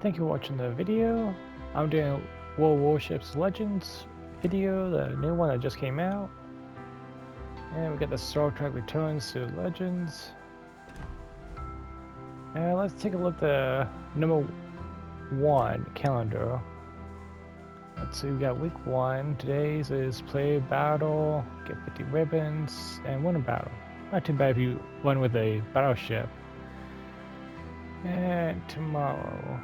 Thank you for watching the video. I'm doing Warships Legends video, the new one that just came out. And we got the Star Trek Returns to Legends. And let's take a look at the number 1 calendar. Let's see, we got week 1. Today's is play battle, get 50 ribbons, and win a battle. Not too bad if you won with a battleship. And tomorrow,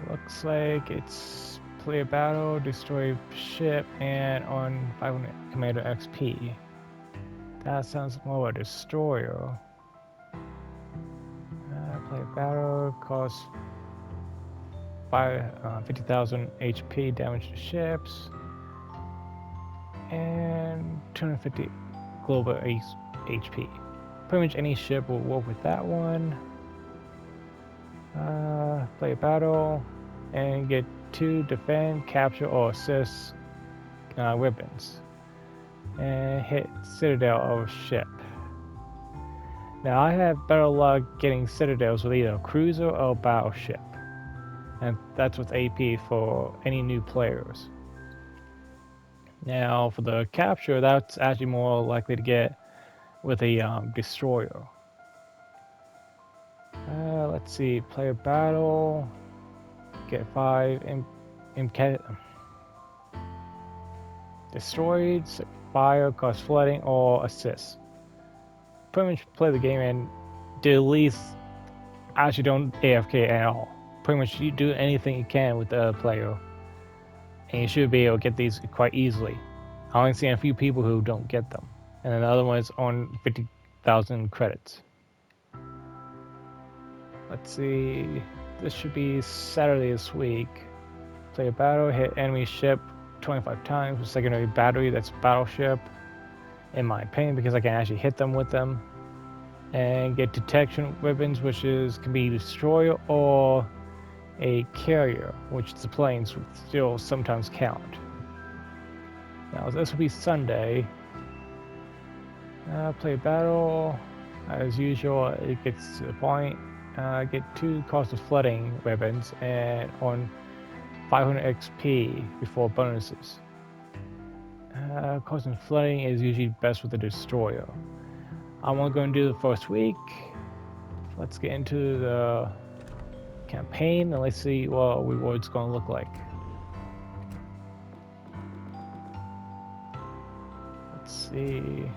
looks like it's play a battle, destroy ship, and on 500 Commander XP. That sounds more like a destroyer. Play a battle, costs 50,000 HP, damage to ships, and 250 global HP. Pretty much any ship will work with that one. Play a battle and get 2 defend, capture, or assist ribbons, and hit citadel of ship. Now I have better luck getting citadels with either a cruiser or battleship, and that's what's AP for any new players. Now for the capture, that's actually more likely to get with a destroyer. Let's see, play a battle, get 5 destroyed, fire, cause flooding, or assist. Pretty much play the game and do at least actually don't AFK at all. Pretty much you do anything you can with the player, and you should be able to get these quite easily. I only seen a few people who don't get them, and then the other one is on 50,000 credits. Let's see, this should be Saturday this week. Play a battle, hit enemy ship 25 times with secondary battery, that's battleship, in my opinion, because I can actually hit them with them. And get detection ribbons, which can be destroyer or a carrier, which the planes would still sometimes count. Now this will be Sunday. Play a battle, as usual. It gets to the point. Get 2 cost of flooding ribbons and on 500 XP before bonuses. Cost of flooding is usually best with the destroyer. I'm only going to do the first week. Let's get into the campaign and let's see what rewards going to look like. Let's see.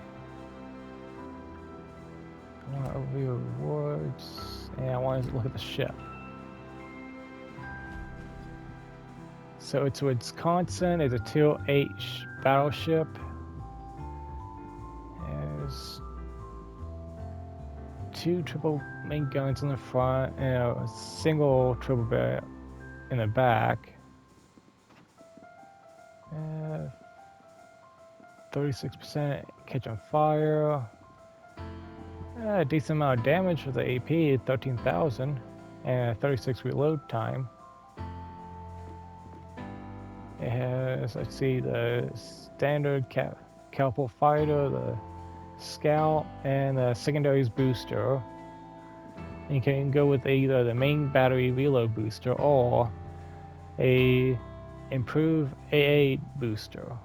I want to rewards, and I want to look at the ship. So it's Wisconsin. It's a Tier 8 battleship. There's 2 triple main guns in the front and a single triple barrel in the back. 36% catch on fire. A decent amount of damage with the AP, 13,000, and 36 reload time. It has, let's see, the standard catapult fighter, the scout, and the secondaries booster. And you can go with either the main battery reload booster or a improved AA booster.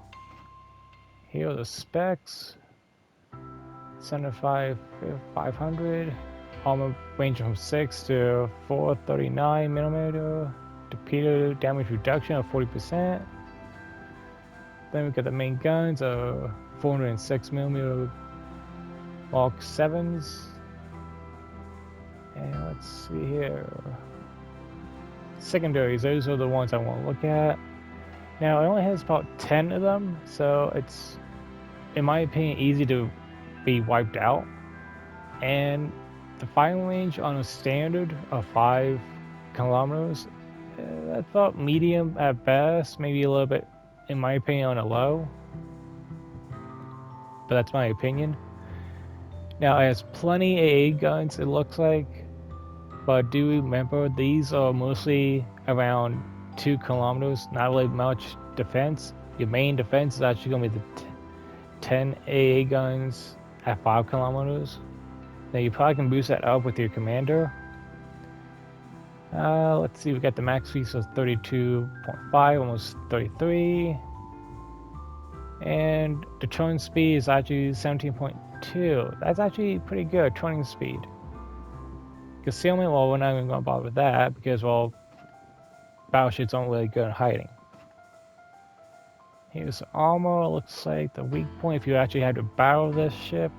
Here are the specs. 500, armor range from 6 to 439 millimeter, torpedo damage reduction of 40%. Then we got the main guns of 406 millimeter Mark 7s. And let's see here. Secondaries, those are the ones I want to look at. Now it only has about 10 of them, so it's, in my opinion, easy to be wiped out. And the firing range on a standard of 5 kilometers, I thought medium at best, maybe a little bit, in my opinion, on a low. But that's my opinion. Now it has plenty AA guns, it looks like, but do remember these are mostly around 2 kilometers, not really much defense. Your main defense is actually going to be the 10 AA guns at 5 kilometers. Now you probably can boost that up with your commander. Let's see, we got the max speed, so 32.5, almost 33. And the turn speed is actually 17.2. That's actually pretty good, turning speed. Concealment, well, we're not even going to bother with that because, well, battleships aren't really good at hiding. Here's armor. Looks like the weak point, if you actually had to battle this ship,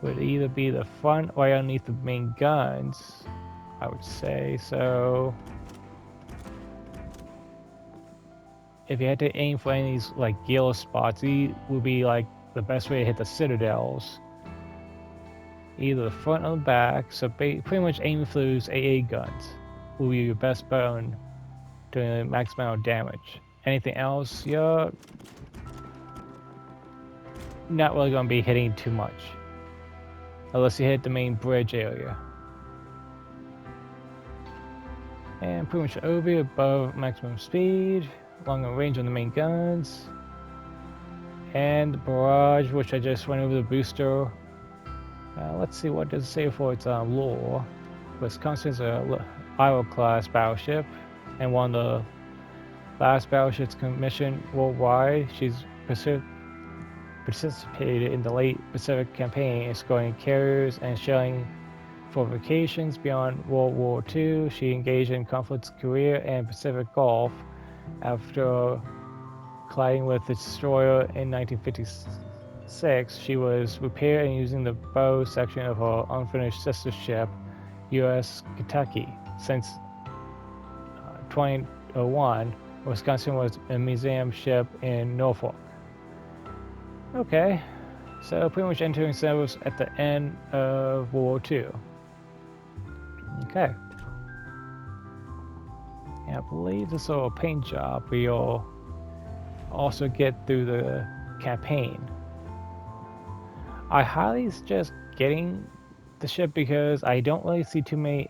would either be the front or underneath the main guns, I would say. So if you had to aim for any of these like gila spots, these would be like the best way to hit the citadels. Either the front or the back. So pretty much aiming for those AA guns will be your best bet on doing the max amount of damage. Anything else, you're not really going to be hitting too much. Unless you hit the main bridge area. And pretty much over above maximum speed, longer range on the main guns. And the barrage, which I just went over the booster. Let's see, what does it say for its lore. Wisconsin is a Iowa class battleship and one of the last battleships commissioned worldwide. She's participated in the late Pacific campaign, escorting carriers and shelling fortifications beyond World War II. She engaged in conflicts in Korea and Pacific Gulf after colliding with the destroyer in 1956. She was repaired and using the bow section of her unfinished sister ship, USS Kentucky. Since 2001, Wisconsin was a museum ship in Norfolk. Okay, so pretty much entering service at the end of World War II. Okay. And I believe this is a paint job where you'll also get through the campaign. I highly suggest getting the ship because I don't really see too many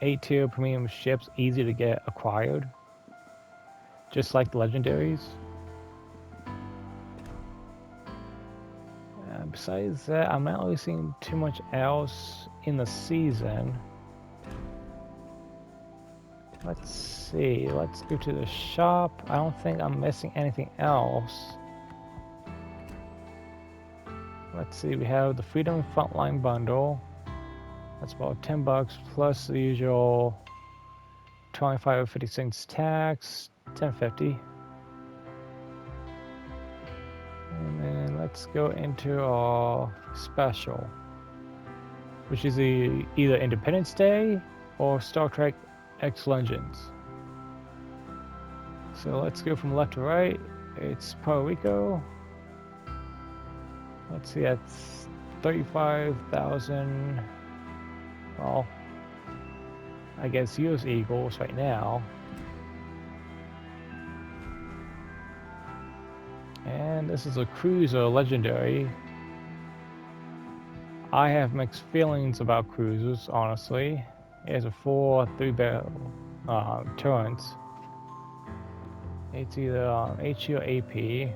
A-tier premium ships easy to get acquired. Just like the legendaries. Besides that, I'm not really seeing too much else in the season. Let's see, let's go to the shop. I don't think I'm missing anything else. Let's see, we have the Freedom Frontline bundle. That's about $10 plus the usual 25 or 50 cents tax, $10.50. And then let's go into our special, which is either Independence Day or Star Trek X Legends. So let's go from left to right. It's Puerto Rico. Let's see, that's 35,000. Well, I guess US Eagles right now. And this is a cruiser legendary. I have mixed feelings about cruisers, honestly. It has a 3-barrel turrets. It's either HE or AP.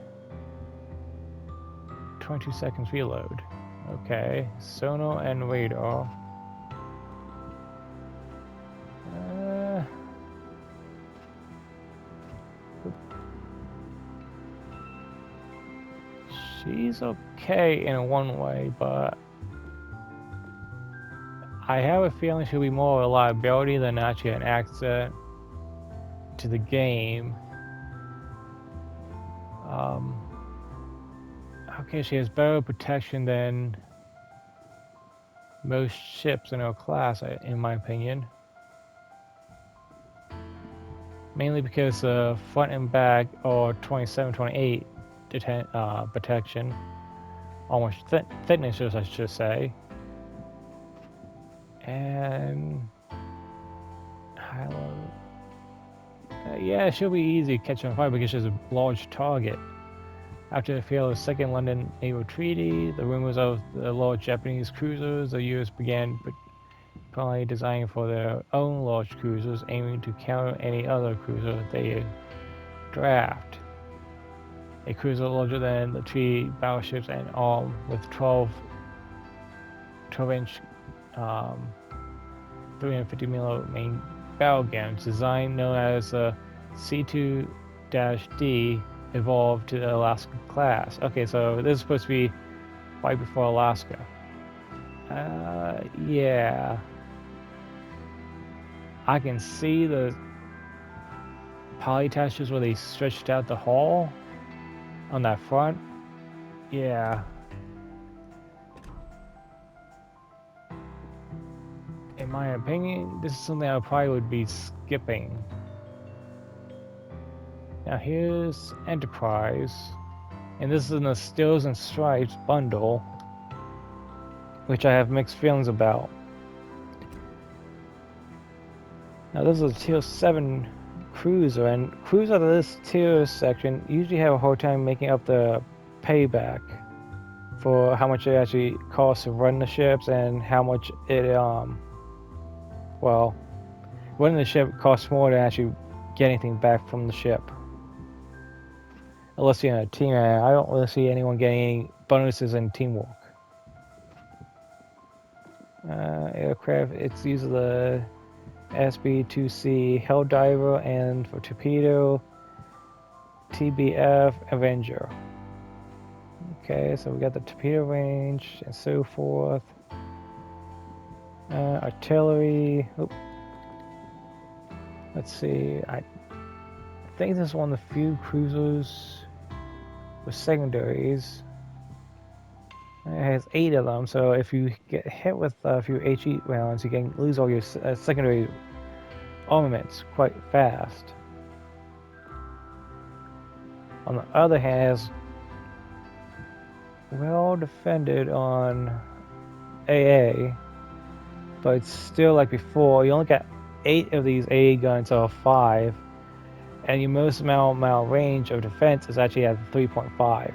22 seconds reload. Okay, sonar and radar. She's okay in one way, but I have a feeling she'll be more reliability than actually an accent to the game. Okay, she has better protection than most ships in her class, in my opinion. Mainly because front and back are 27, 28 protection. Almost thickness, I should say. And yeah, she'll be easy to catch on fire because she has a large target. After the failure of the Second London Naval Treaty, the rumors of the large Japanese cruisers, the US began probably designing for their own large cruisers, aiming to counter any other cruiser they draft. A cruiser larger than the treaty battleships and armed with 12-inch 350mm main battle games, design known as C2-D, evolved to the Alaska class. Okay, so this is supposed to be right before Alaska. Yeah. I can see the polytasters where they stretched out the hull on that front. Yeah. In my opinion, this is something I probably would be skipping. Now here's Enterprise, and this is in the Stills and Stripes bundle, which I have mixed feelings about. Now this is a Tier 7 cruiser, and crews out of this tier section usually have a hard time making up the payback for how much it actually costs to run the ships and how much it well, running the ship costs more to actually get anything back from the ship. Unless you're in a team, I don't really see anyone getting any bonuses in teamwork. Aircraft, it's usually the SB-2C Helldiver, and for torpedo, TBF Avenger. Okay, so we got the torpedo range and so forth. Artillery. Oop. Let's see. I think this is one of the few cruisers with secondaries. It has 8 of them, so if you get hit with a few HE rounds, you can lose all your secondary armaments quite fast. On the other hand, it's well defended on AA, but it's still like before. You only got 8 of these AA guns out of 5, and your most amount range of defense is actually at 3.5.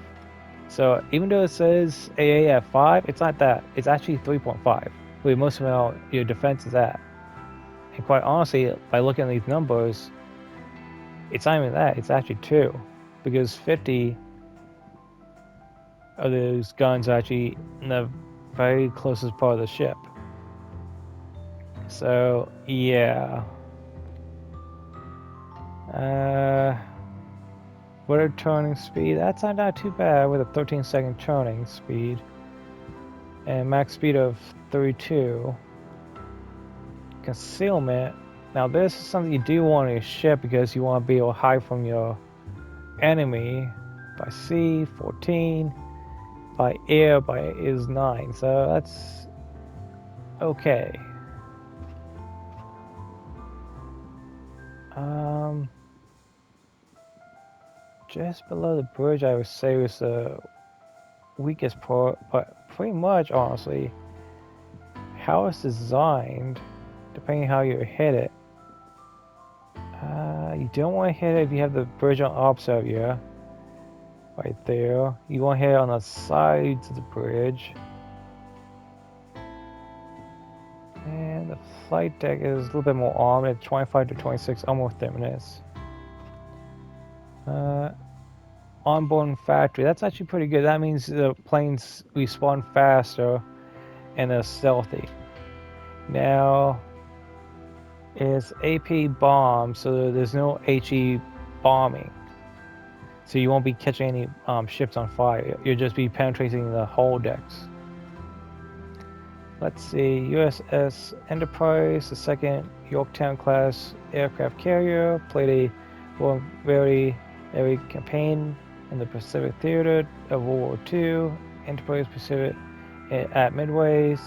So even though it says AA at 5, it's not that. It's actually 3.5, where most amount your defense is at. And quite honestly, by looking at these numbers, it's not even that. It's actually 2, because 50 of those guns are actually in the very closest part of the ship. So yeah. Rudder turning speed, that's not too bad with a 13-second turning speed. And max speed of 32. Concealment. Now this is something you do want on your ship because you want to be able to hide from your enemy. By sea, 14. By air, is 9. So that's okay. Just below the bridge, I would say was the weakest part, but pretty much, honestly, how it's designed, depending on how you hit it. You don't want to hit it if you have the bridge on opposite of you, right there. You want to hit it on the sides of the bridge. And the flight deck is a little bit more armed at 25 to 26, almost 30 minutes. Onboard factory, that's actually pretty good. That means the planes respawn faster and they're stealthy. Now, it's AP bomb, so there's no HE bombing. So you won't be catching any ships on fire. You'll just be penetrating the hull decks. Let's see, USS Enterprise, the second Yorktown class aircraft carrier, played a very campaign in the Pacific Theater of World War II, Enterprise Pacific at Midways,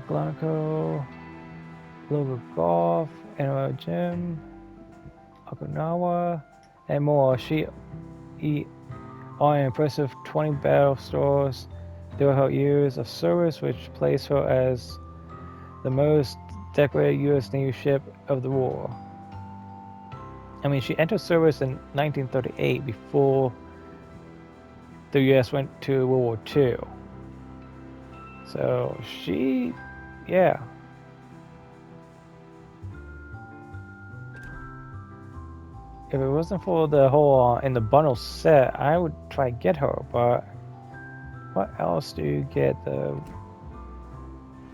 Glencoe, Logo Golf, NOL Gym, Okinawa, and more. She on an impressive 20 battle stars throughout her years of service, which placed her as the most decorated U.S. Navy ship of the war. I mean, she entered service in 1938 before the U.S. went to World War II. So she, yeah. If it wasn't for the whole in the bundle set, I would try to get her, but what else do you get? The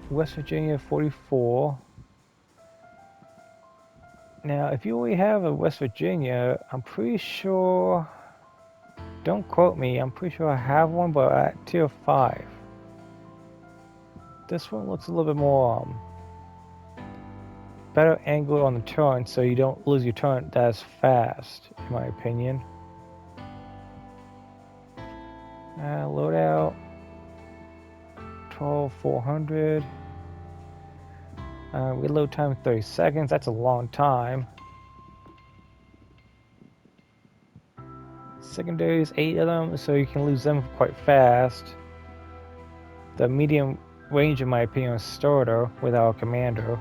West Virginia 44. Now, if you already have a West Virginia, I'm pretty sure, don't quote me, I'm pretty sure I have one, but at tier 5. This one looks a little bit more better angle on the turn, so you don't lose your turn as fast, in my opinion. Loadout 12,400. Reload time 30 seconds. That's a long time. Secondaries, 8 of them, so you can lose them quite fast. The medium range, in my opinion, is starter without a commander.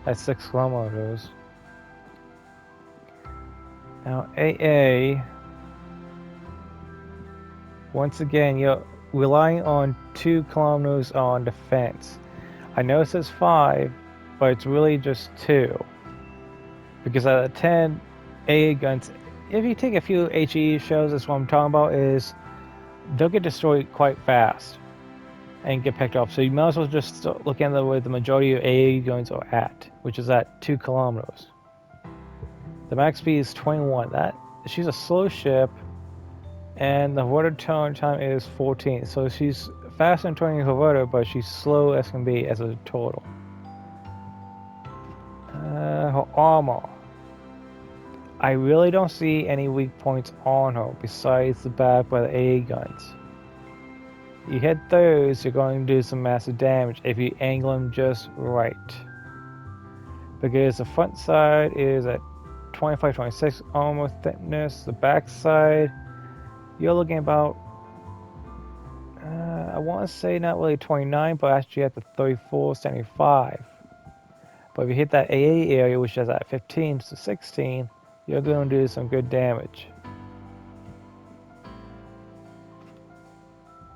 That's 6 kilometers. Now AA. Once again, you're relying on 2 kilometers on defense. I know it says 5, but it's really just 2. Because out of 10 AA guns, if you take a few HE shells, that's what I'm talking about, is they'll get destroyed quite fast and get picked up. So you might as well just look at where the majority of AA guns are at, which is at 2 kilometers. The max speed is 21. She's a slow ship, and the water turn time is 14. So she's fast in turning her water, but she's slow as can be as a total. Her armor. I really don't see any weak points on her besides the back by the AA guns. You hit those, you're going to do some massive damage if you angle them just right. Because the front side is at 25-26 armor thickness, the back side you're looking about, I want to say not really 29, but actually at the 34-75. But if you hit that AA area, which is at 15 to 16, you're going to do some good damage.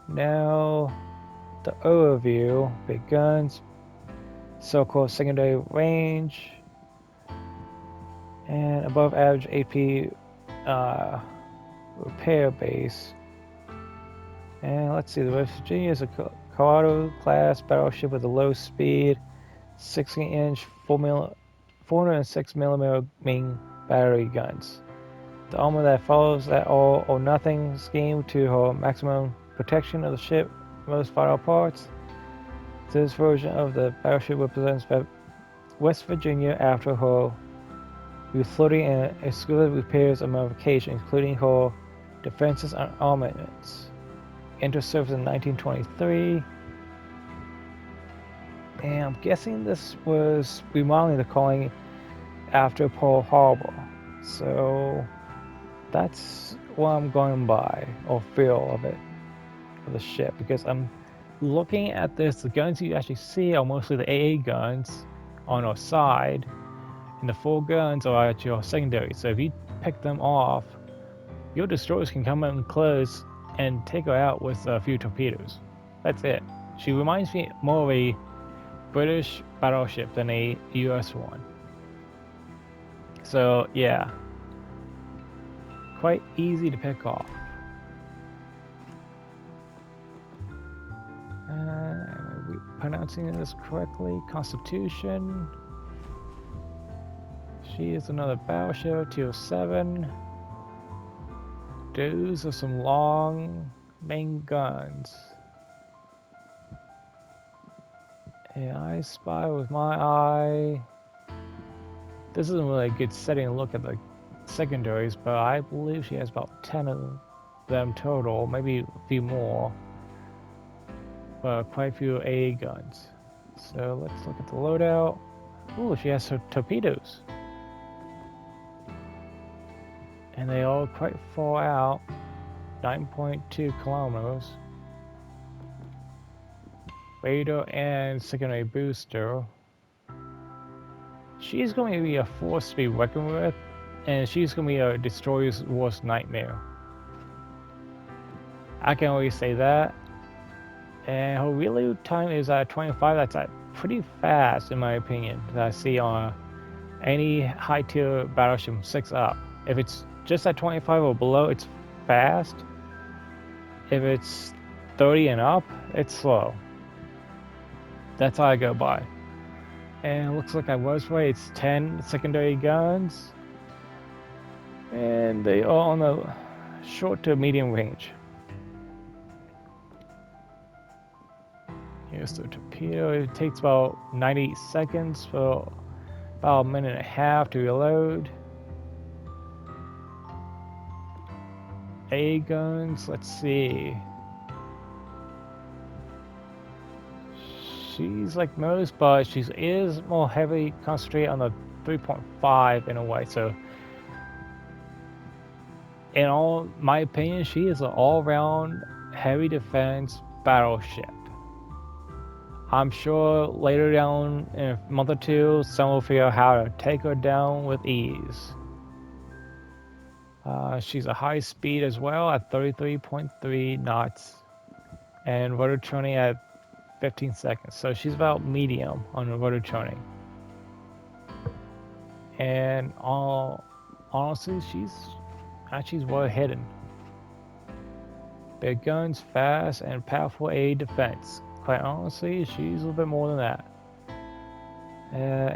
Now, the overview, big guns, so-called secondary range, and above average AP repair base. And let's see, the West Virginia is a Colorado class battleship with a low speed, 16-inch 406mm main battery guns. The armor that follows that all or nothing scheme to her maximum protection of the ship, most vital parts. This version of the battleship represents West Virginia after her refloating and exclusive repairs and modifications, including her defenses and armaments. Entered service in 1923. And I'm guessing this was remodeling the calling after Pearl Harbor. So that's what I'm going by, or feel of it, of the ship, because I'm looking at this. The guns you actually see are mostly the AA guns on our side, and the 4 guns are at your secondary. So if you pick them off, your destroyers can come in close and take her out with a few torpedoes. That's it. She reminds me more of a British battleship than a US one. So yeah, quite easy to pick off. Am I pronouncing this correctly? Constitution. She is another battleship, 207. Those are some long main guns. And I spy with my eye. This isn't really a good setting to look at the secondaries, but I believe she has about 10 of them total, maybe a few more. But quite a few AA guns. So let's look at the loadout. Ooh, she has her torpedoes. And they all quite far out, 9.2 kilometers. Radar and secondary booster. She's going to be a force to be reckoned with, and she's going to be a destroyer's worst nightmare. I can always say that. And her reload time is at 25. That's pretty fast, in my opinion, that I see on any high tier battleship 6 up. If it's just at 25 or below, it's fast. If it's 30 and up, it's slow. That's how I go by. And it looks like I was right. It's 10 secondary guns. And they are on the short to medium range. Here's the torpedo. It takes about 90 seconds for about a minute and a half to reload. A guns, let's see. She's like most, but she is more heavily concentrated on the 3.5 in a way. So, in all my opinion, she is an all-round heavy defense battleship. I'm sure later down in a month or two, someone will figure out how to take her down with ease. She's a high speed as well at 33.3 knots and rotor turning at 15 seconds. So she's about medium on the rotor turning. And honestly, she's well hidden. Big guns, fast, and powerful air defense. Quite honestly, she's a little bit more than that.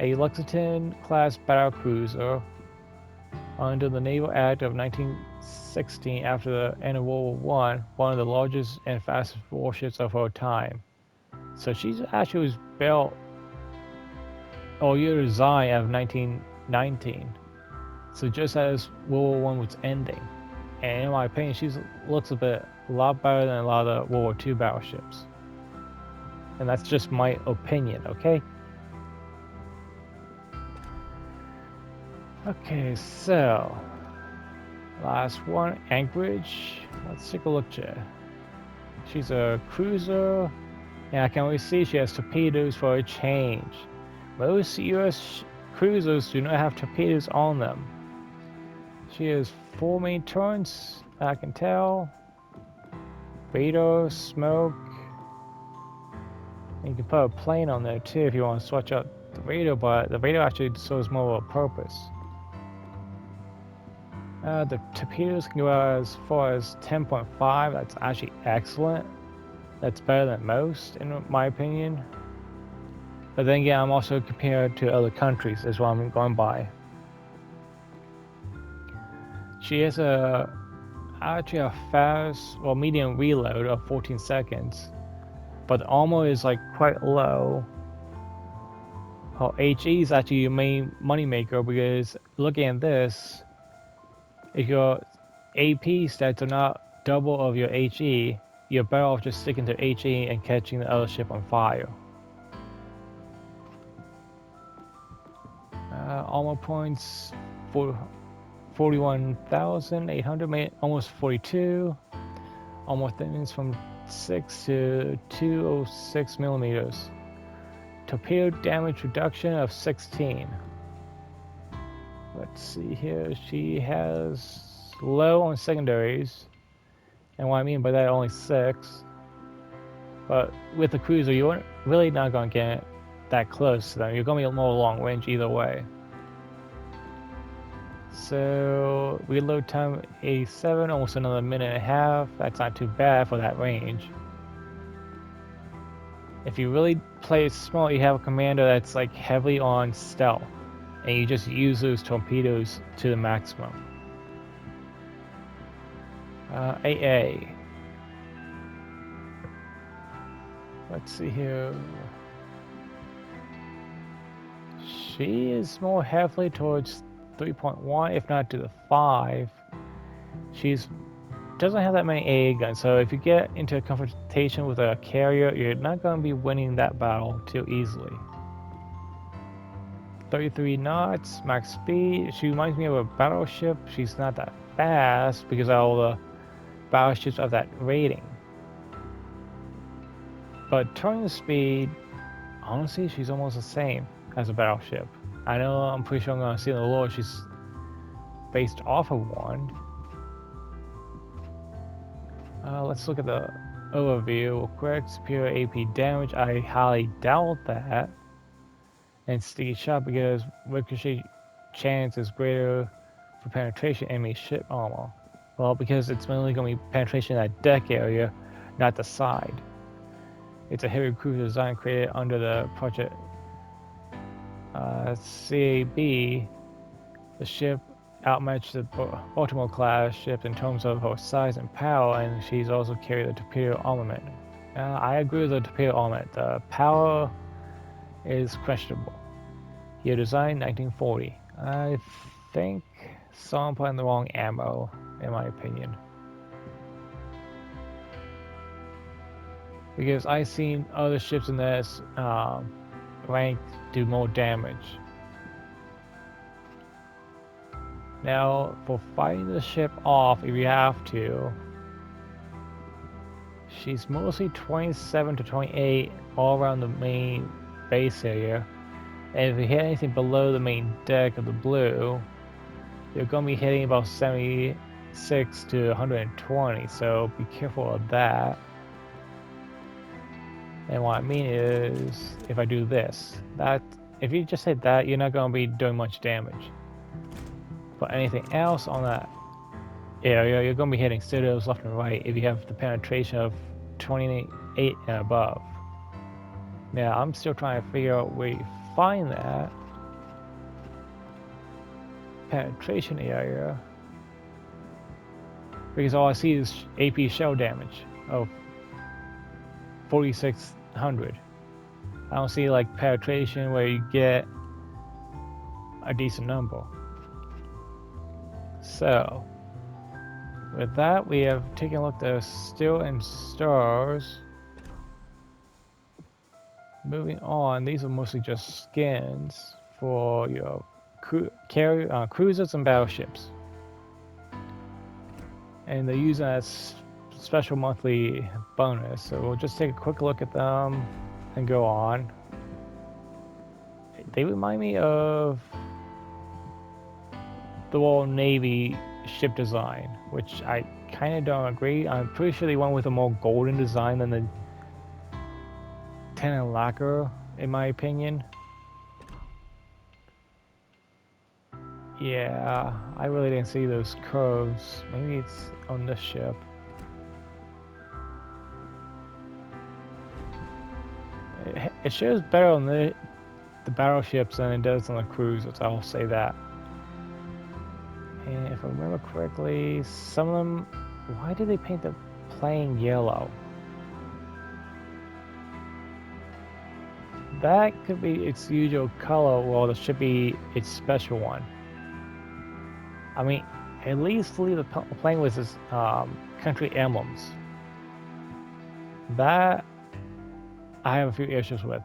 A Lexington-class battle cruiser under the Naval Act of 1916 after the end of World War I, one of the largest and fastest warships of her time. So she's actually was built or year design of 1919. So just as World War I was ending. And in my opinion, she looks a lot better than a lot of the World War II battleships. And that's just my opinion, okay? Okay, so last one, Anchorage. Let's take a look here. She's a cruiser, and I can always see she has torpedoes for a change. Most US cruisers do not have torpedoes on them. She has 4 main turrets, I can tell. Radar, smoke. And you can put a plane on there too if you want to switch out the radar, but the radar actually serves more of a purpose. The torpedoes can go as far as 10.5. That's actually excellent. That's better than most, in my opinion. But then again, I'm also compared to other countries as well. I'm going by. She has actually a fast, well, medium reload of 14 seconds, but the armor is like quite low. Her HE is actually your main moneymaker because looking at this, if your AP stats are not double of your HE, you're better off just sticking to HE and catching the other ship on fire. Armor points for 41,800, almost 42. Armor thickness from 6 to 206 millimeters. Torpedo damage reduction of 16. Let's see here. She has low on secondaries, and what I mean by that, only 6. But with the cruiser, you're really not going to get that close to them. You're going to be more long range either way. So reload time 87, almost another minute and a half. That's not too bad for that range. If you really play it smart, you have a commander that's like heavily on stealth, and you just use those torpedoes to the maximum. AA. Let's see here. She is more heavily towards 3.1, if not to the 5. She's doesn't have that many AA guns, so if you get into a confrontation with a carrier, you're not going to be winning that battle too easily. 33 knots, max speed. She reminds me of a battleship. She's not that fast because of all the battleships of that rating. But turning speed, honestly, she's almost the same as a battleship. I know I'm pretty sure I'm going to see in the lore she's based off of one. Let's look at the overview real quick. Superior AP damage, I highly doubt that. And sticky shot because ricochet chance is greater for penetration enemy ship armor. Well, because it's mainly going to be penetration in that deck area, not the side. It's a heavy cruiser design created under the Project CAB, the ship outmatched the Baltimore class ship in terms of her size and power, and she's also carried the torpedo armament. I agree with the torpedo armament. The power is questionable. Year design 1940. I think someone put in the wrong ammo, in my opinion. Because I've seen other ships in this rank do more damage. Now, for fighting the ship off, if you have to, she's mostly 27 to 28 all around the main base area. And if you hit anything below the main deck of the blue, you're going to be hitting about 76 to 120, so be careful of that. And what I mean is, if I do this, if you just hit that, you're not going to be doing much damage. But anything else on that area, you're going to be hitting pseudos left and right if you have the penetration of 28 and above. Now, I'm still trying to figure out where you find that penetration area, because all I see is AP shell damage of 4,600. I don't see like penetration where you get a decent number. So, with that, we have taken a look at the Steel and Stars. Moving on, these are mostly just skins for your cruisers and battleships. And they're used as special monthly bonus, so we'll just take a quick look at them and go on. They remind me of the Royal Navy ship design, which I kind of don't agree. I'm pretty sure they went with a more golden design than the Tenon Lacquer, in my opinion. Yeah, I really didn't see those curves. Maybe it's on this ship. It shows better on the battleships than it does on the cruisers, I'll say that. And if I remember correctly, some of them... Why did they paint the plane yellow? That could be its usual color, or it should be its special one. I mean, at least leave the plane with its country emblems. That I have a few issues with.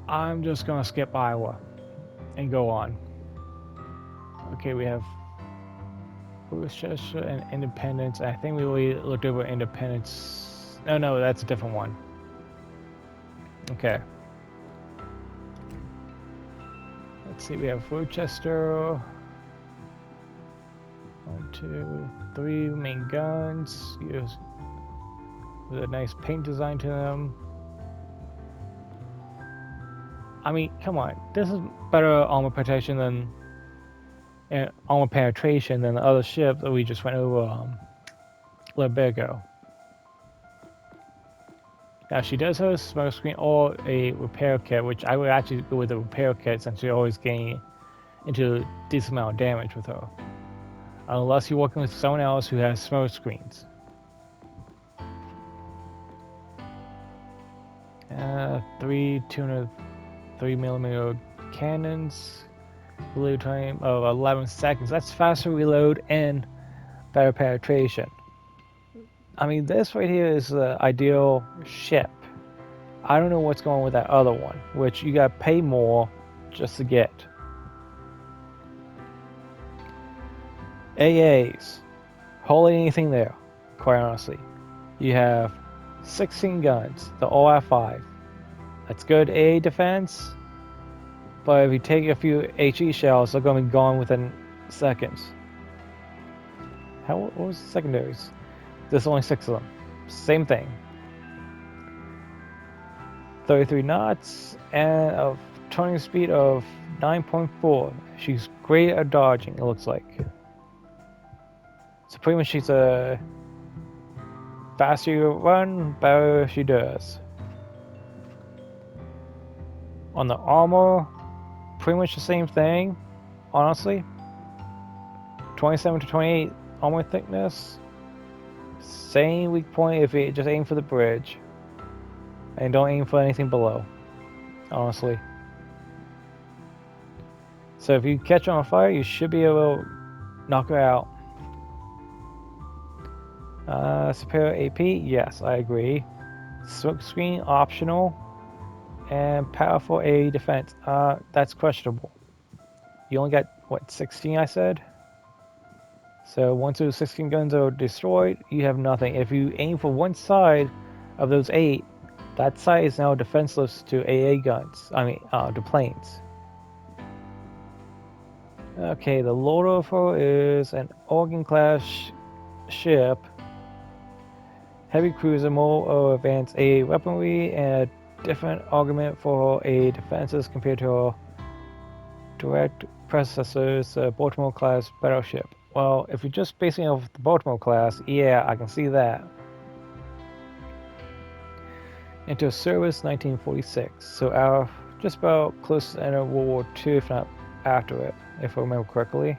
I'm just gonna skip Iowa and go on. Okay, we have Rochester and Independence. I think we really looked over Independence. Oh no, that's a different one. Okay. Let's see, we have Rochester. 1, 2, 3 main guns. With a nice paint design to them. I mean, come on. This is better armor protection than armor penetration than the other ship that we just went over a little bit ago. Now, she does have a smoke screen or a repair kit, which I would actually go with the repair kit since you're always getting into a decent amount of damage with her. Unless you're working with someone else who has smoke screens. 3 203mm cannons. Reload time of 11 seconds. That's faster reload and better penetration. I mean, this right here is the ideal ship. I don't know what's going on with that other one, which you gotta pay more just to get. AAs. Hardly anything there, quite honestly. You have 16 guns, the all at 5. That's good AA defense, but if you take a few HE shells, they're going to be gone within seconds. What was the secondaries? There's only 6 of them. Same thing. 33 knots and a turning speed of 9.4. She's great at dodging, it looks like. So pretty much she's a faster you run, better she does. On the armor, pretty much the same thing, honestly. 27 to 28 armor thickness. Same weak point if you just aim for the bridge. And don't aim for anything below, honestly. So if you catch her on fire, you should be able to knock her out. Superior AP, yes, I agree. Smoke screen, optional. And powerful A defense, that's questionable. You only got, what, 16 I said? So once those 16 guns are destroyed, you have nothing. If you aim for one side of those 8, that side is now defenseless to AA guns. To planes. Okay, the Lord is an Oregon-class ship. Heavy cruiser, more advanced AA weaponry, and a different argument for A defenses compared to our direct predecessors, Baltimore-class battleship. Well, if you're just basing off the Baltimore class, yeah, I can see that. Into service 1946, so our just about close to the end of World War II, if not after it, if I remember correctly.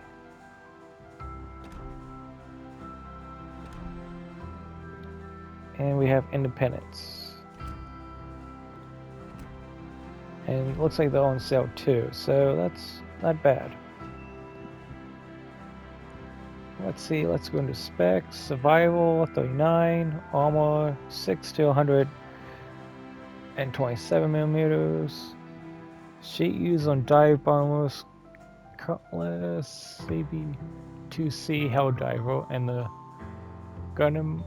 And we have independence. And it looks like they're on sale too, so that's not bad. Let's see, let's go into specs. Survival 39, armor 6 to 127 millimeters. Sheet used on dive bombers, Cutlass, CB-2C Helldiver, and the Gundam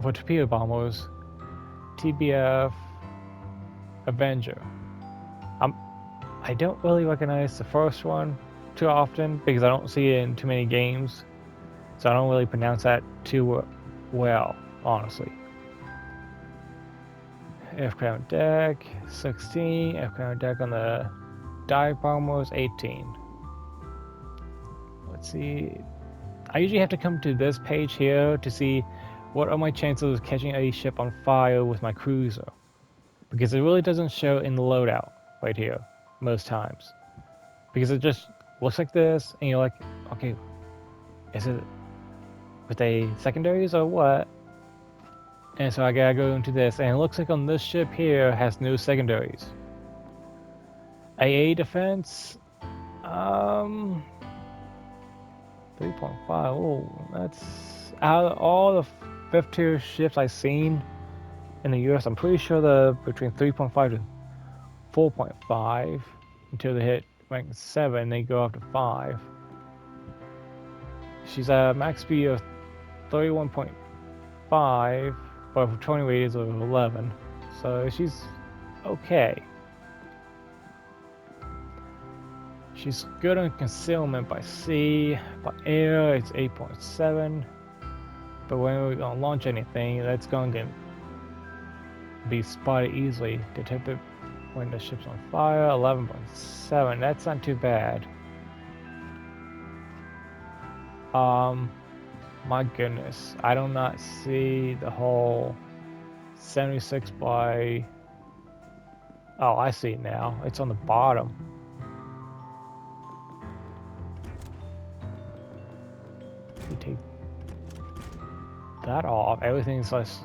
for torpedo bombers, TBF Avenger. I don't really recognize the first one too often because I don't see it in too many games, so I don't really pronounce that too well, honestly. Aircraft deck 16, aircraft deck on the dive bombers 18. Let's see. I usually have to come to this page here to see what are my chances of catching a ship on fire with my cruiser, because it really doesn't show in the loadout right here most times, because it just looks like this and you're like, okay, is it with a secondaries or what? And so I gotta go into this, and it looks like on this ship here has no secondaries. AA defense, 3.5. Oh, that's out of all the 5th tier ships I've seen in the US. I'm pretty sure they're between 3.5 to 4.5 until they hit rank 7. They go up to 5. She's a max speed of 31.5, but for 20 radius of 11, so she's okay. She's good on concealment by sea. By air, it's 8.7. But when we're gonna launch anything, that's going to be spotted easily. Detected when the ship's on fire, 11.7. That's not too bad. My goodness, I do not see the whole 76 by. Oh, I see it now. It's on the bottom. You take that off, everything's less.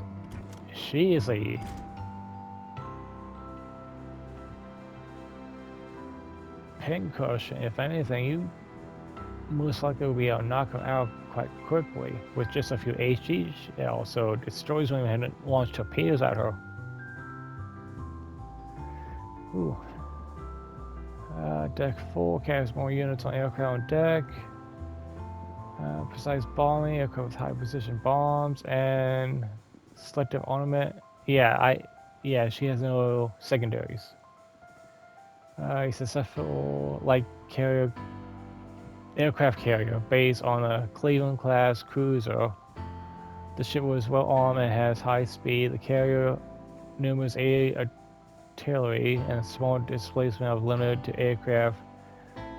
She is a pincushion. If anything, you most likely will be able to knock them out quite quickly with just a few HG shells, so it destroys when you launch torpedoes at her. Ooh. Deck 4 carries more units on aircraft on deck. Precise bombing, aircraft with high precision bombs, and selective armament. Yeah, she has no secondaries. A successful light carrier, aircraft carrier based on a Cleveland-class cruiser. The ship was well armed and has high speed. The carrier numerous artillery and small displacement of limited to aircraft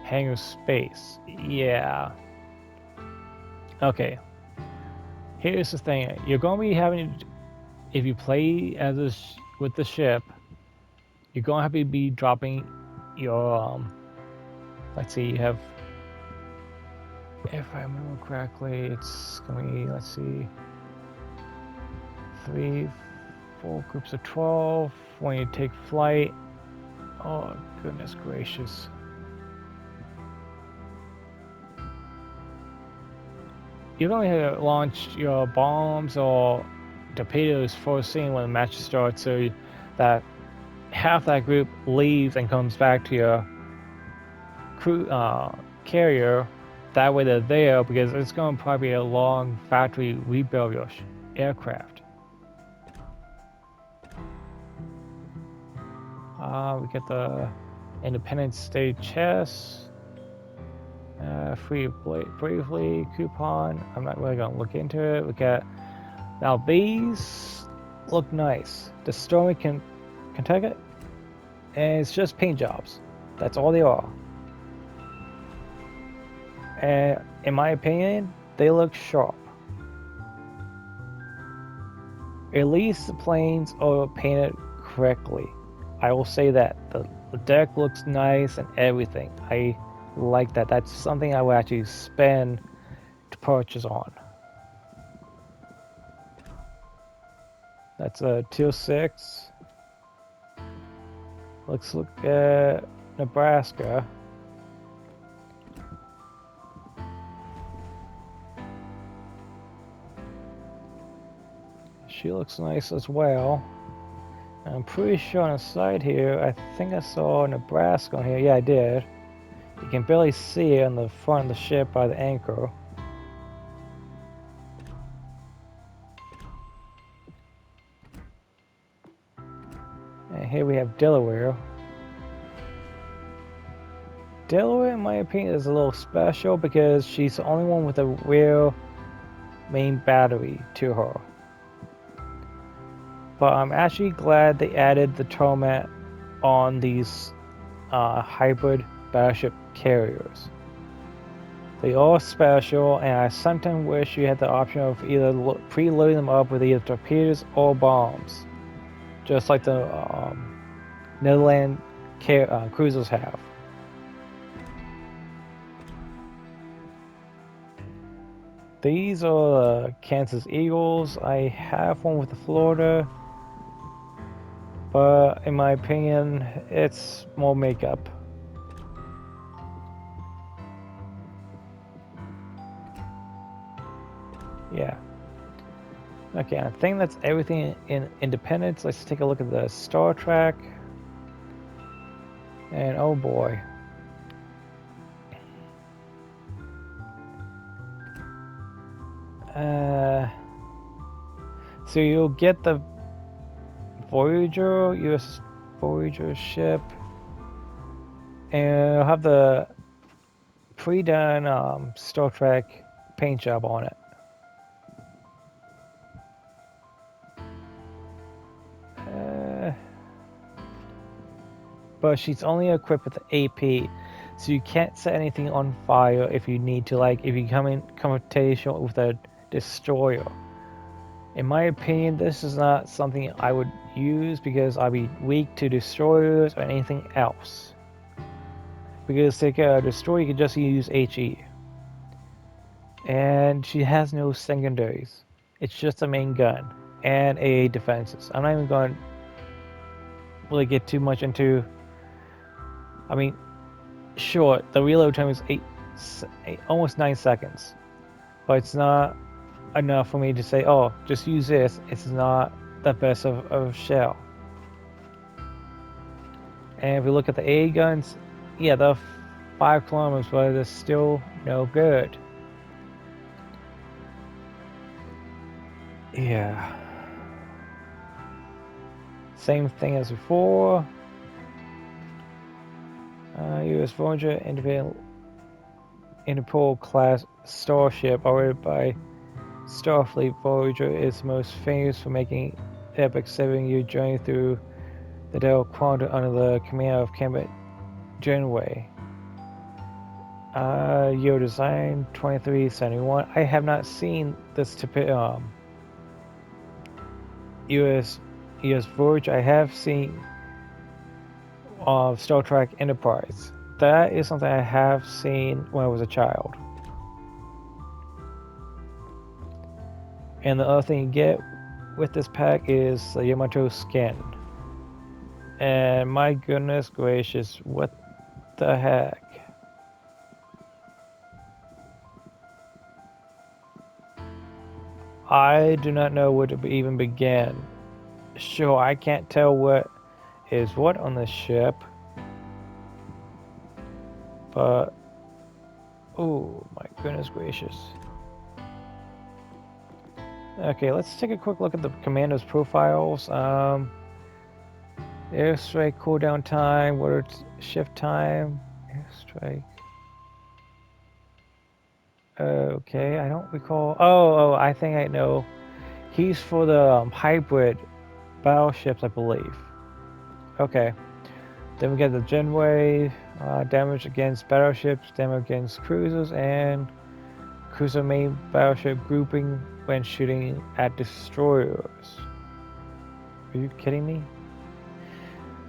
hangar space. Yeah. Okay. Here's the thing: you're gonna be having, if you play as with the ship, you're gonna have to be dropping your let's see, you have, if I remember correctly, it's gonna be, let's see, 3, 4 groups of 12 when you take flight. Oh goodness gracious. You don't have to launch your bombs or torpedoes first thing when the match starts, so that half that group leaves and comes back to your crew carrier. That way they're there, because it's going to probably be a long factory rebuild your aircraft. We get the Independence Day chest. Free briefly coupon. I'm not really gonna look into it. We got, now these look nice. The Stormy Kentucky, and it's just paint jobs. That's all they are. And in my opinion, they look sharp. At least the planes are painted correctly. I will say that the deck looks nice and everything. I like that. That's something I would actually spend to purchase on. That's a tier 6. Let's look at Nebraska. She looks nice as well. I'm pretty sure on the side here, I think I saw Nebraska on here. Yeah, I did. You can barely see it on the front of the ship by the anchor. And here we have Delaware. Delaware, in my opinion, is a little special because she's the only one with a real main battery to her. But I'm actually glad they added the torment on these hybrid battleship carriers. They are special, and I sometimes wish you had the option of either preloading them up with either torpedoes or bombs, just like the Netherlands cruisers have. These are the Kansas Eagles. I have one with the Florida, but in my opinion, it's more makeup. Yeah. Okay, I think that's everything in Independence. Let's take a look at the Star Trek. And oh boy. So you'll get the Voyager, USS Voyager ship, and you'll have the pre-done Star Trek paint job on it. But she's only equipped with the AP, so you can't set anything on fire if you need to, like if you come in confrontation with a destroyer. In my opinion, this is not something I would use because I'd be weak to destroyers or anything else. Because to get a destroyer, you can just use HE. And she has no secondaries. It's just a main gun and AA defenses. I'm not even going to really get too much into. I mean, sure, the reload time is almost 9 seconds, but it's not enough for me to say, oh, just use this. It's not the best of shell. And if we look at the AA guns, yeah, they're 5 kilometers, but they're still no good. Yeah. Same thing as before. US Voyager Interpol class starship operated by Starfleet. Voyager is most famous for making epic 7-year journey through the Delta Quadrant under the command of Captain Janeway. Year design 2371. I have not seen this US Voyage. I have seen Star Trek Enterprise. That is something I have seen when I was a child. And the other thing you get with this pack is the Yamato skin. And my goodness gracious, what the heck? I do not know where to even begin. Sure, I can't tell what is what on this ship. But, oh my goodness gracious. Okay, let's take a quick look at the commander's profiles. Airstrike cooldown time, water shift time, airstrike. Okay, I don't recall. Oh, I think I know. He's for the hybrid battleships, I believe. Okay. Then we get the Genway, damage against battleships, damage against cruisers, and cruiser main battleship grouping when shooting at destroyers. Are you kidding me?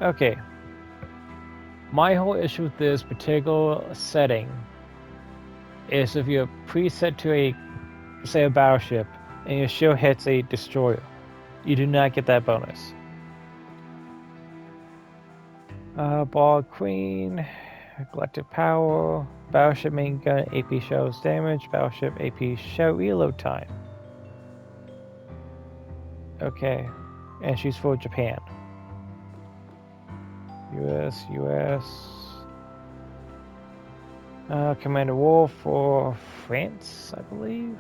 Okay. My whole issue with this particular setting is if you're preset to a, say, a battleship, and your shield hits a destroyer, you do not get that bonus. Ball Queen, Collective Power, Battleship Main Gun, AP Shells Damage, Battleship AP Shell Reload Time. Okay, and she's for Japan. US. Commander Wolf for France, I believe.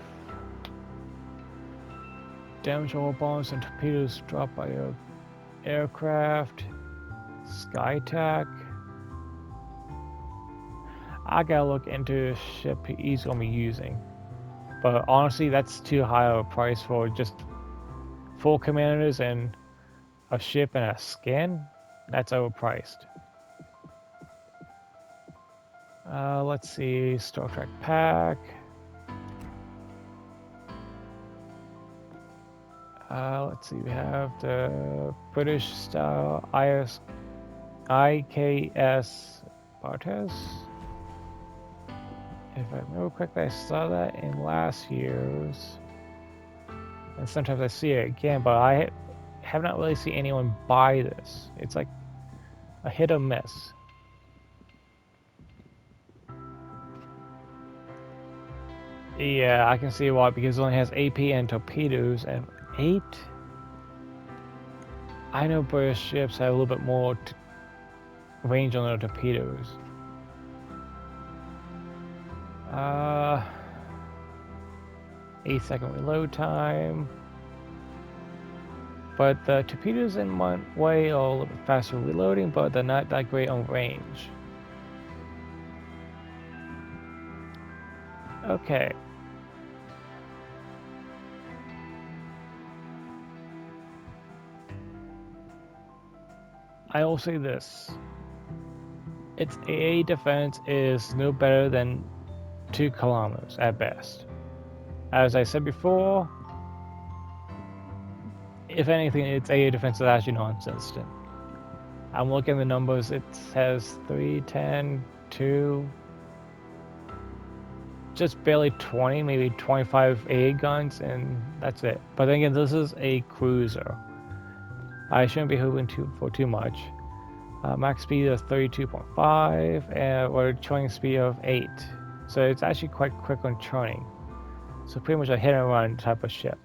Damage all bombs and torpedoes dropped by your aircraft. Skytac. I gotta look into the ship he's gonna be using. But honestly, that's too high of a price for just 4 commanders and a ship and a skin. That's overpriced. Let's see, Star Trek pack. Let's see, we have the British style IKS Bortas. If I remember correctly, I saw that in last year's. And sometimes I see it again, but I have not really seen anyone buy this. It's like a hit or miss. Yeah, I can see why, because it only has AP and torpedoes, and 8? I know British ships have a little bit more range on their torpedoes. 8-second reload time. But the torpedoes in one way are a little bit faster reloading, but they're not that great on range. Okay. I will say this. Its AA defense is no better than 2 kilometers at best. As I said before, if anything, its AA defense is actually non-existent. I'm looking at the numbers, it has 3, 10, 2, just barely 20, maybe 25 AA guns, and that's it. But then again, this is a cruiser. I shouldn't be hoping for too much. Max speed of 32.5, or churning speed of 8. So it's actually quite quick on churning. So pretty much a hit and run type of ship.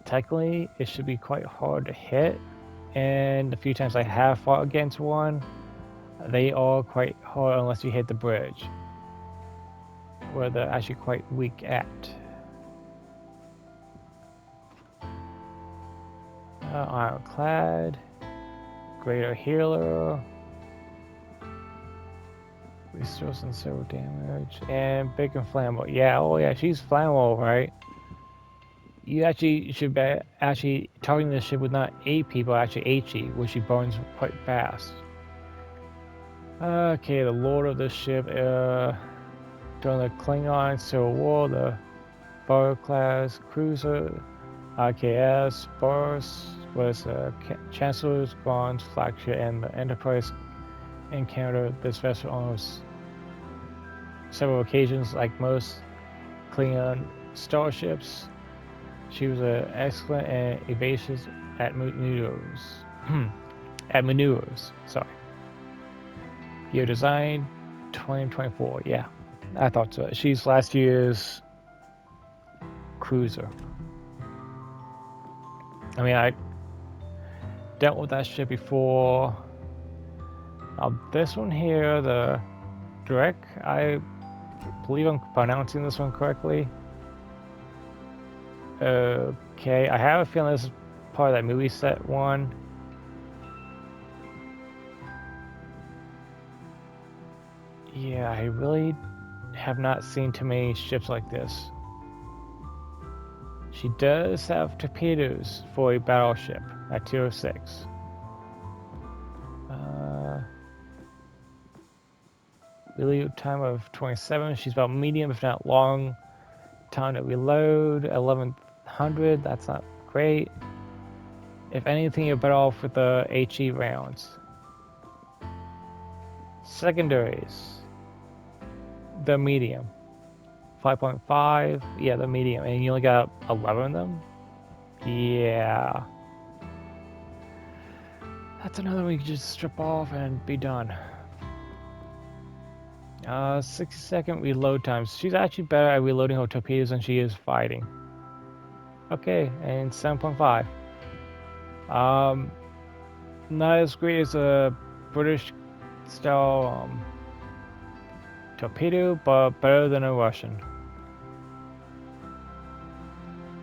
Technically, it should be quite hard to hit, and the few times I have fought against one, they are quite hard unless you hit the bridge, where they're actually quite weak at. Ironclad, Greater Healer, restores and zero damage, and big and flammable. Yeah, oh yeah, she's flammable, right? you actually should be actually targeting the ship with not 8 people, actually HE, which she burns quite fast. Okay, the lord of the ship, during the Klingon Civil War, the Voyager class cruiser, IKS Bortas was Chancellor's Bond's flagship, and the Enterprise encountered this vessel on several occasions, like most Klingon starships. She was excellent at evasions at maneuvers. At maneuvers, sorry. Year design, 2024. Yeah, I thought so. She's last year's cruiser. I mean, I dealt with that ship before. This one here, the Drek, I believe I'm pronouncing this one correctly. Okay, I have a feeling this is part of that movie set one. Yeah, I really have not seen too many ships like this. She does have torpedoes for a battleship at 206. Reload time of 27. She's about medium, if not long. Time to reload, 1100. That's not great. If anything, you're better off with the HE rounds. Secondaries. The medium. 5.5. Yeah, the medium. And you only got 11 of them? Yeah. That's another one you can just strip off and be done. 60-second reload times. She's actually better at reloading her torpedoes than she is fighting. Okay, and 7.5. Not as great as a British style torpedo, but better than a Russian.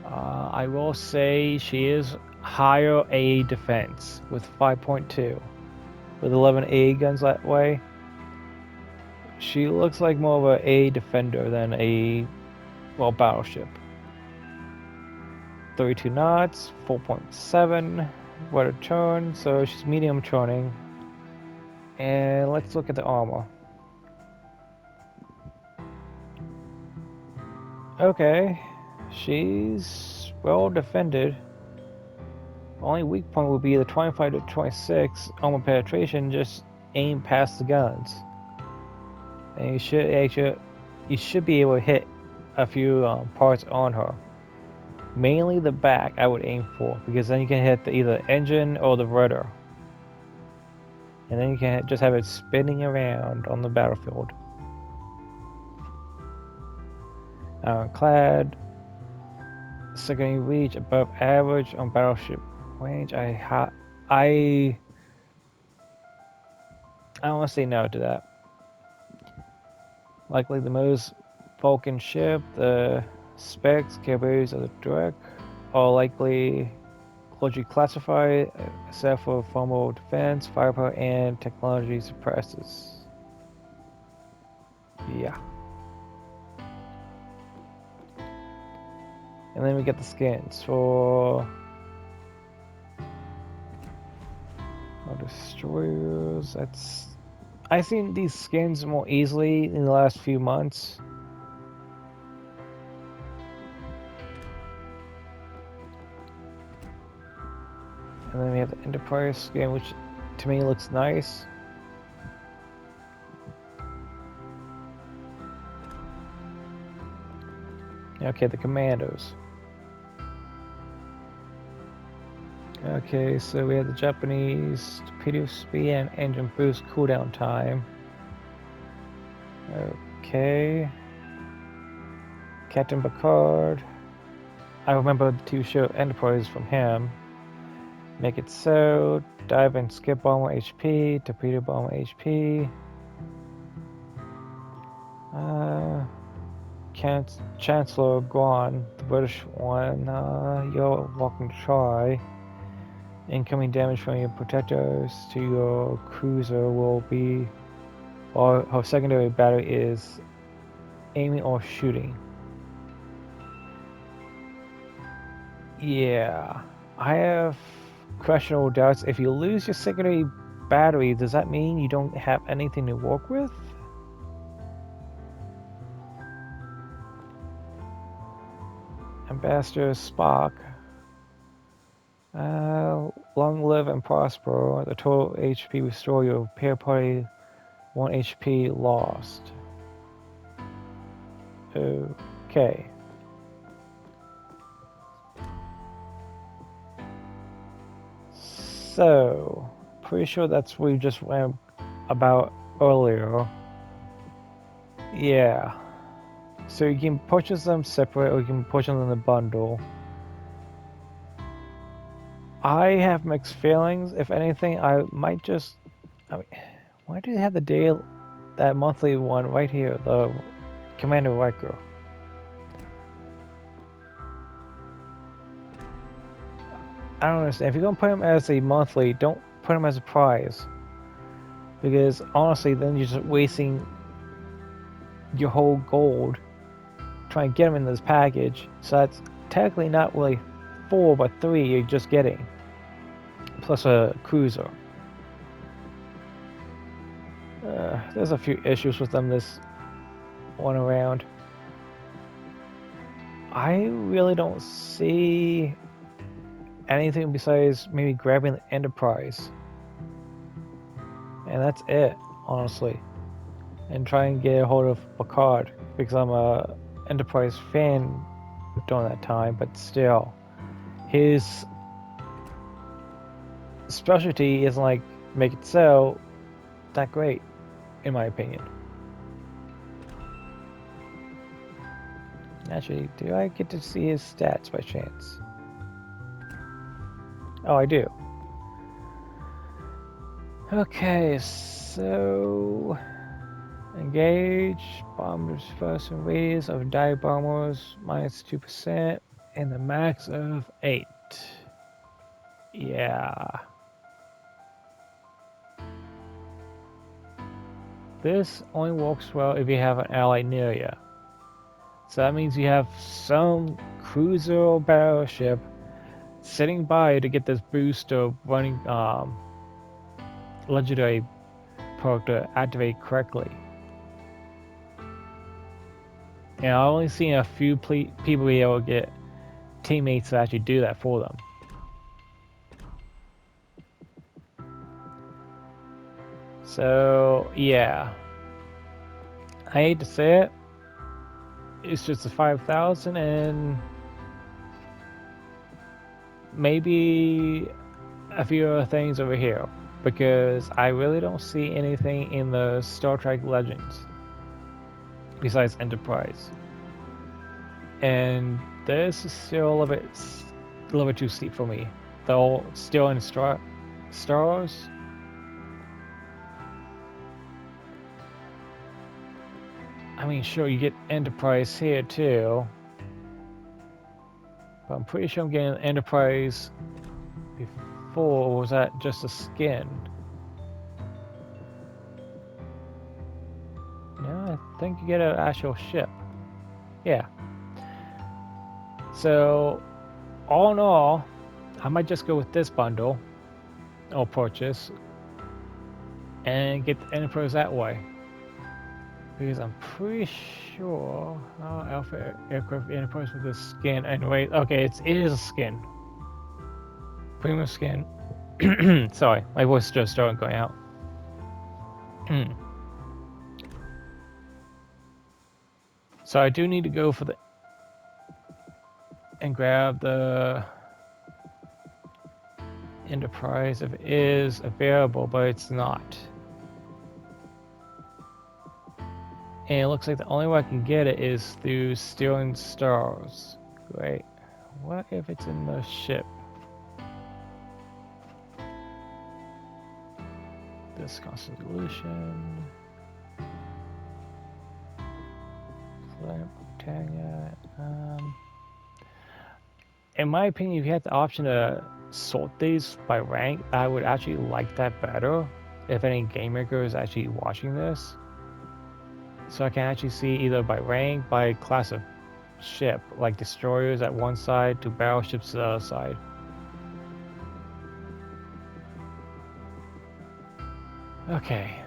I will say she is higher A defense with 5.2, with 11 A guns that way. She looks like more of a A defender than a, well, battleship. 32 knots, 4.7 water turn, so she's medium turning. And let's look at the armor. Okay, she's well defended. Only weak point would be the 25 to 26 armor penetration, just aim past the guns. And you should be able to hit a few parts on her. Mainly the back I would aim for, because then you can hit either engine or the rudder. And then you can just have it spinning around on the battlefield. Ironclad. Secondary reach above average on battleship range. I want to say no to that. Likely the most Vulcan ship, the specs, capabilities of the Drek are likely closely classified, except for formal defense, firepower, and technology suppresses. Yeah. And then we get the skins for destroyers. I've seen these skins more easily in the last few months. And then we have the Enterprise skin, which to me looks nice. Okay, the Commandos. Okay, so we have the Japanese torpedo speed and engine boost cooldown time. Okay. Captain Picard. I remember the TV show Enterprise from him. Make it so. Dive and skip bomber HP. Torpedo bomber HP. Chancellor Guan, the British one. You're welcome to try. Incoming damage from your protectors to your cruiser will be, or her secondary battery is aiming or shooting. Yeah, I have questionable doubts. If you lose your secondary battery, does that mean you don't have anything to work with? Ambassador Spock. Long live and prosper. The total HP restore your repair party 1 HP lost. Okay. So, pretty sure that's what we just went about earlier. Yeah. So you can purchase them separate or you can purchase them in a bundle. I have mixed feelings. If anything, I might just... I mean, why do they have that monthly one right here? The Commander Rico. I don't understand. If you're going to put them as a monthly, don't put them as a prize. Because honestly, then you're just wasting your whole gold trying to get them in this package. So that's technically not really 4, but 3 you're just getting. Plus a cruiser. There's a few issues with them this one around. I really don't see anything besides maybe grabbing the Enterprise. And that's it, honestly. And try and get a hold of Picard, because I'm a Enterprise fan during that time, but still. His specialty isn't like make it so that great, in my opinion. Actually, do I get to see his stats by chance? Oh, I do. Okay, so... Engage, bombers first and radius of dive bombers, minus 2%, and the max of 8. Yeah. This only works well if you have an ally near you. So that means you have some cruiser or battleship sitting by to get this boost of running legendary perk to activate correctly. And I've only seen a few people be able to get teammates to actually do that for them. So, yeah. I hate to say it. It's just a 5,000 and maybe a few other things over here. Because I really don't see anything in the Star Trek Legends besides Enterprise. And this is still a little bit too steep for me. Though still in stars. I mean, sure, you get Enterprise here too. But I'm pretty sure I'm getting Enterprise before, or was that just a skin? No, I think you get an actual ship. Yeah. So, all in all, I might just go with this bundle, or purchase, and get the Enterprise that way. Because I'm pretty sure Alpha Aircraft Enterprise with this skin. Anyway, okay, it is a skin. Premium skin. Sorry, my voice just started going out. So I do need to go for the and grab the Enterprise if it is available, but it's not. And it looks like the only way I can get it is through stealing stars. Great. What if it's in the ship? This Constellation. In my opinion, if you had the option to sort these by rank, I would actually like that better. If any game maker is actually watching this. So I can actually see either by rank, by class of ship, like destroyers at one side to battleships to the other side. Okay.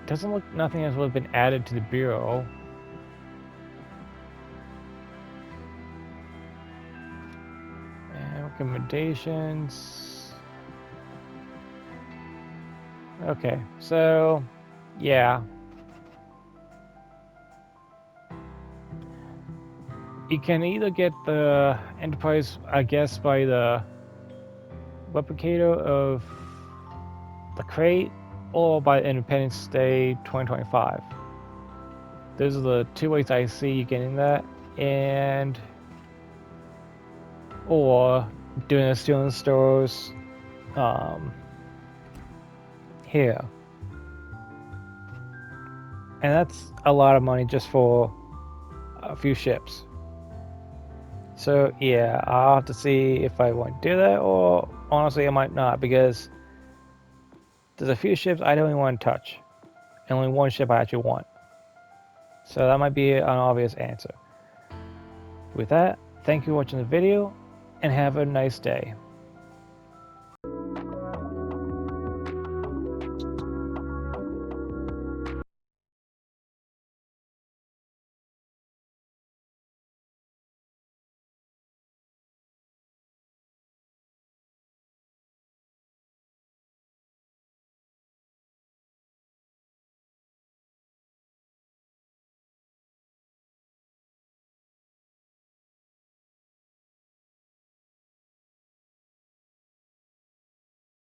Doesn't look nothing has really been added to the bureau. And recommendations. Okay, so yeah. You can either get the Enterprise, I guess, by the replicator of the crate, or by Independence Day 2025. Those are the two ways I see you getting that, and or doing a stealing stores here. And that's a lot of money just for a few ships. So yeah, I'll have to see if I want to do that, or honestly I might not, because there's a few ships I don't even want to touch, and only one ship I actually want. So that might be an obvious answer. With that, thank you for watching the video, and have a nice day.